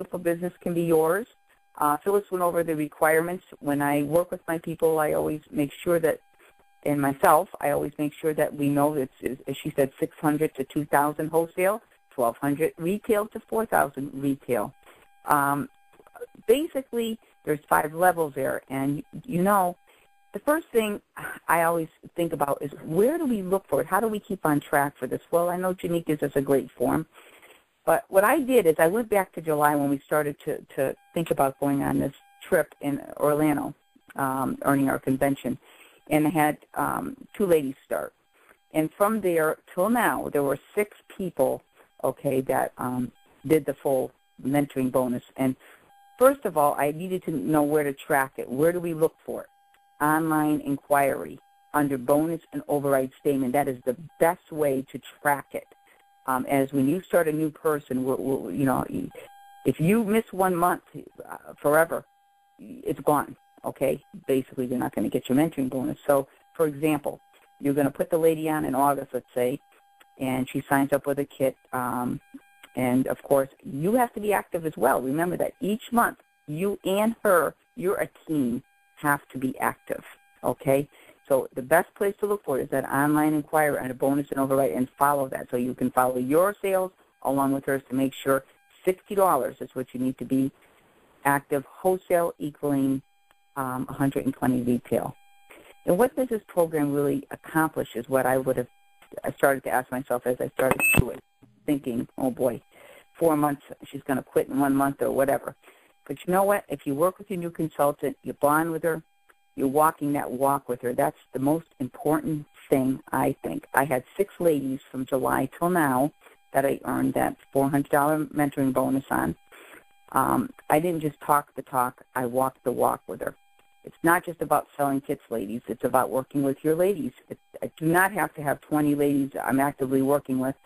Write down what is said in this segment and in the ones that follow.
beautiful business can be yours. Phyllis went over the requirements. When I work with my people, I always make sure that, and myself, I always make sure that we know that, as she said, 600 to 2,000 wholesale, 1,200 retail to 4,000 retail. Basically, there's 5 levels there, and you know, the first thing I always think about is where do we look for it? How do we keep on track for this? Well, I know Janique gives us a great form, but what I did is I went back to July when we started to think about going on this trip in Orlando, earning our convention, and I had 2 ladies start. And from there till now, there were 6 people, okay, that did the full mentoring bonus. And first of all, I needed to know where to track it. Where do we look for it? Online inquiry under bonus and override statement. That is the best way to track it. As when you start a new person, you know, if you miss 1 month forever, it's gone, okay? Basically, you're not going to get your mentoring bonus. So, for example, you're going to put the lady on in August, let's say, and she signs up with a kit. And, of course, you have to be active as well. Remember that each month, you and her, you're a team, have to be active, okay? So the best place to look for is that online inquiry and a bonus and override, and follow that. So you can follow your sales along with hers to make sure $60 is what you need to be active, wholesale equaling 120 retail. And what does this program really accomplish is what I started to ask myself as I started to do it, thinking, oh boy, 4 months, she's going to quit in 1 month or whatever. But you know what? If you work with your new consultant, you bond with her, you're walking that walk with her. That's the most important thing, I think. I had 6 ladies from July till now that I earned that $400 mentoring bonus on. I didn't just talk the talk. I walked the walk with her. It's not just about selling kits, ladies. It's about working with your ladies. I do not have to have 20 ladies I'm actively working with.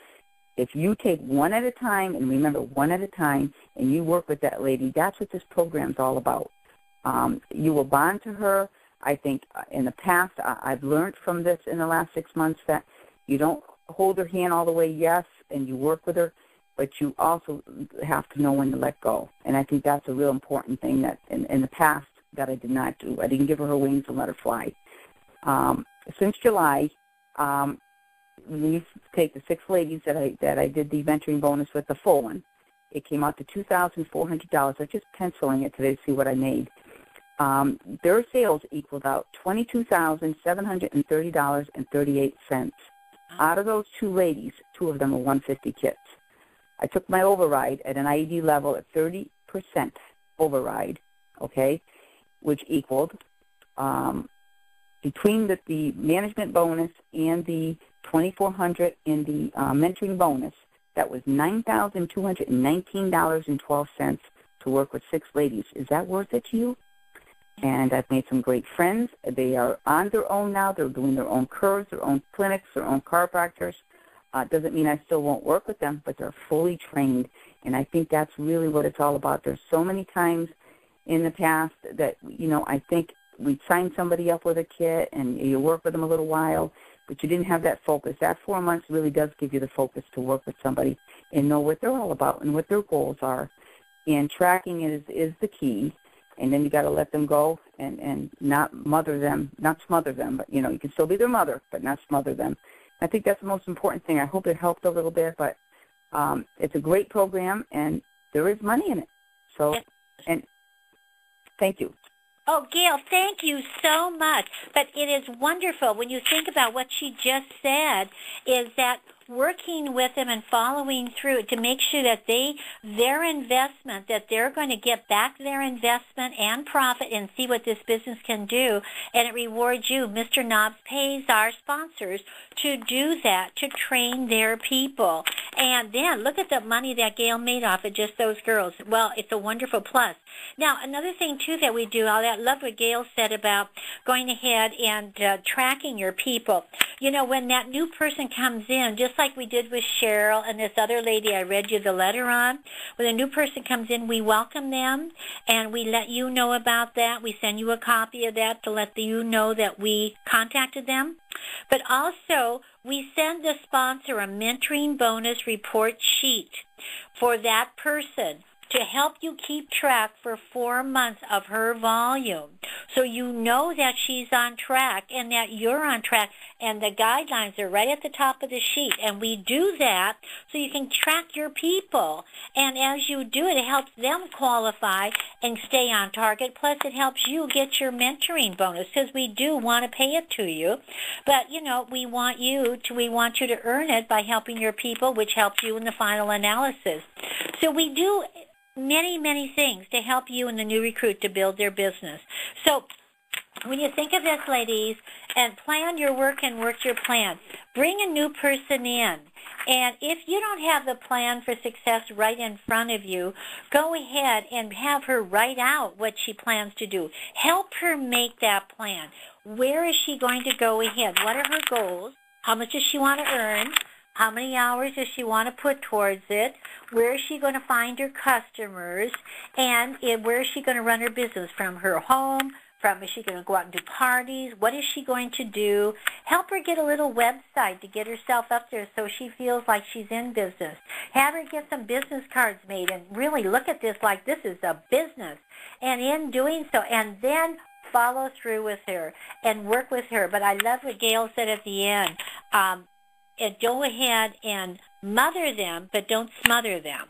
If you take one at a time, and remember, one at a time, and you work with that lady, that's what this program's all about. You will bond to her. I think in the past, I've learned from this in the last 6 months that you don't hold her hand all the way, yes, and you work with her, but you also have to know when to let go. And I think that's a real important thing that in the past that I did not do. I didn't give her wings and let her fly. Since July, when you take the 6 ladies that I did the mentoring bonus with, the full one, it came out to $2,400. I'm just penciling it today to see what I made. Their sales equaled out $22,730.38. Out of those 2 ladies, 2 of them were 150 kits. I took my override at an IED level at 30% override, okay, which equaled between the management bonus and the $2,400 in the mentoring bonus, that was $9,219.12 to work with 6 ladies. Is that worth it to you? And I've made some great friends. They are on their own now. They're doing their own curves, their own clinics, their own chiropractors. Doesn't mean I still won't work with them, but they're fully trained. And I think that's really what it's all about. There's so many times in the past that, you know, I think we'd sign somebody up with a kit and you work with them a little while, but you didn't have that focus. That 4 months really does give you the focus to work with somebody and know what they're all about and what their goals are. And tracking is the key. And then you got to let them go and not smother them, but, you know, you can still be their mother, but not smother them. I think that's the most important thing. I hope it helped a little bit, but it's a great program, and there is money in it. So, and thank you. Oh, Gail, thank you so much. But it is wonderful when you think about what she just said, is that working with them and following through to make sure that their investment, that they're going to get back their investment and profit and see what this business can do, and it rewards you. Mr. Knobs pays our sponsors to do that, to train their people. And then look at the money that Gail made off of just those girls. Well, it's a wonderful plus. Now, another thing, too, that we do, I love what Gail said about going ahead and tracking your people. You know, when that new person comes in, just like we did with Cheryl and this other lady I read you the letter on, when a new person comes in, we welcome them, and we let you know about that. We send you a copy of that to let you know that we contacted them. But also, we send the sponsor a mentoring bonus report sheet for that person to help you keep track for 4 months of her volume. So you know that she's on track and that you're on track, and the guidelines are right at the top of the sheet. And we do that so you can track your people. And as you do it, it helps them qualify and stay on target. Plus, it helps you get your mentoring bonus, because we do want to pay it to you. But, you know, we want you to earn it by helping your people, which helps you in the final analysis. So we do many, many things to help you and the new recruit to build their business. So when you think of this, ladies, and plan your work and work your plan, bring a new person in. And if you don't have the plan for success right in front of you, go ahead and have her write out what she plans to do. Help her make that plan. Where is she going to go ahead? What are her goals? How much does she want to earn? How many hours does she want to put towards it? Where is she going to find her customers? And where is she going to run her business? From her home? Is she going to go out and do parties? What is she going to do? Help her get a little website to get herself up there so she feels like she's in business. Have her get some business cards made and really look at this like this is a business. And in doing so, and then follow through with her and work with her. But I love what Gail said at the end. Go ahead and mother them, but don't smother them.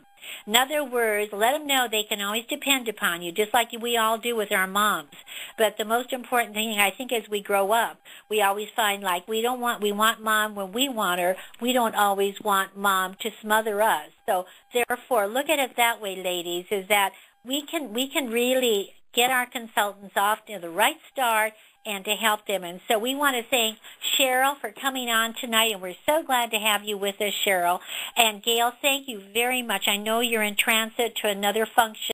In other words, let them know they can always depend upon you, just like we all do with our moms. But the most important thing, I think, as we grow up, we always find like we want mom when we want her. We don't always want mom to smother us. So therefore, look at it that way, ladies, is that we can really get our consultants off to the right start and to help them. And so we want to thank Cheryl for coming on tonight, and we're so glad to have you with us, Cheryl. And Gail, thank you very much. I know you're in transit to another function.